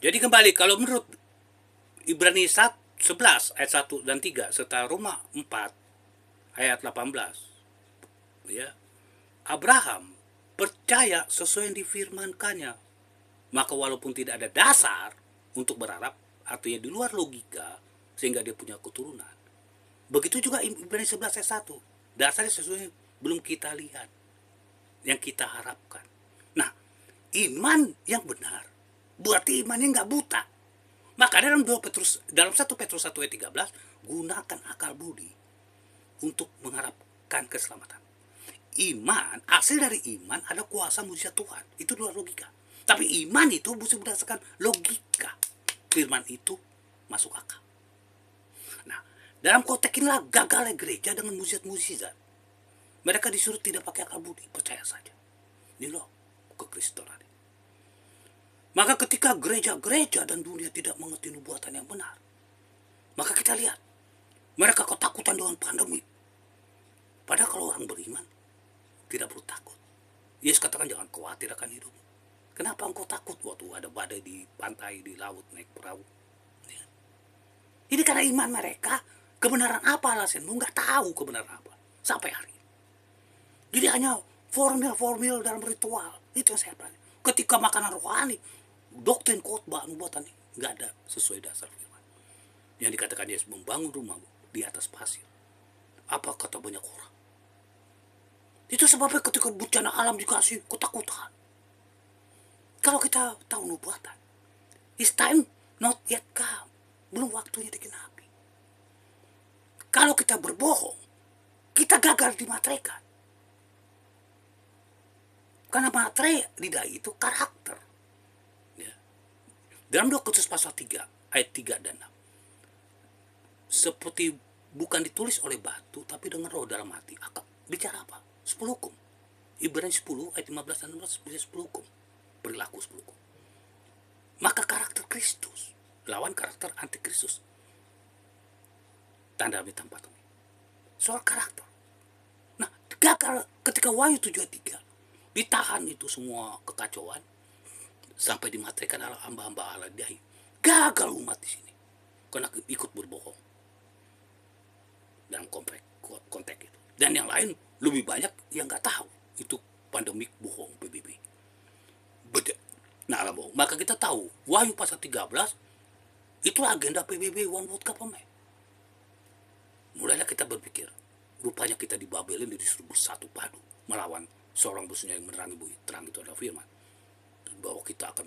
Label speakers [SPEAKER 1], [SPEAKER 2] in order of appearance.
[SPEAKER 1] Jadi kembali, kalau menurut Ibrani 11 ayat 1 dan 3 serta Roma 4 ayat 18, ya, Abraham percaya sesuai yang difirmankannya. Maka walaupun tidak ada dasar untuk berharap, artinya di luar logika, sehingga dia punya keturunan. Begitu juga Ibrani 11 ayat 1. Dasarnya sesuai belum kita lihat, yang kita harapkan. Nah, iman yang benar berarti imannya nggak buta. Maka dalam 1 Petrus 1 ayat 13, gunakan akal budi untuk mengharapkan keselamatan. Iman, hasil dari iman ada kuasa mujizat Tuhan. Itu luar logika. Tapi iman itu mesti berdasarkan logika. Firman itu masuk akal. Nah, dalam konteks inilah gagalnya gereja dengan mujizat-mujizat. Mereka disuruh tidak pakai akal budi, percaya saja. Ini loh kekristenan. Maka ketika gereja-gereja dan dunia tidak mengerti nubuatan yang benar, maka kita lihat mereka ketakutan dengan pandemi. Padahal kalau orang beriman tidak perlu takut. Yesus katakan jangan khawatir akan hidup. Kenapa engkau takut waktu ada badai di pantai, di laut, naik perahu? Ya. Ini karena iman mereka. Kebenaran apa alasan? Lu nggak tahu kebenaran apa sampai hari ini. Jadi hanya formil dalam ritual. Itu yang saya pelajari. Ketika makanan rohani, doktrin khotbah nubuatan ini nggak ada sesuai dasar firman. Yang dikatakan Yesus membangun rumah di atas pasir. Apa kata banyak orang? Itu sebabnya ketika bencana alam dikasih ketakutan. Kalau kita tahu nubuatan, it's time not yet come. Belum waktunya digenapi. Kalau kita berbohong, kita gagal dimateraikan. Karena materai lidah itu karakter. Ya. Dalam 2 Korintus pasal 3, ayat 3 dan 6. Seperti bukan ditulis oleh batu, tapi dengan roh dalam hati. Bicara apa? 10 hukum. Ibrani 10 ayat 15 dan 16 bisa 10 hukum. Perilaku 10 hukum. Maka karakter Kristus lawan karakter antikristus. Tanda hitam patung. Soal karakter. Nah, gagal ketika Wahyu 7 ayat 3 ditahan itu semua kekacauan sampai dimaterikan hamba-hamba Allah dahi. Gagal umat di sini karena ikut berbohong dalam konteks itu. Dan yang lain lebih banyak yang nggak tahu itu pandemik bohong PBB. Nah, bohong. Maka kita tahu Wahyu pasal 13 itu agenda PBB One World Government. Mulailah kita berpikir, rupanya kita di Babel ini disuruh bersatu padu melawan seorang musuhnya yang menerangi bumi. Terang itu adalah firman bahwa kita akan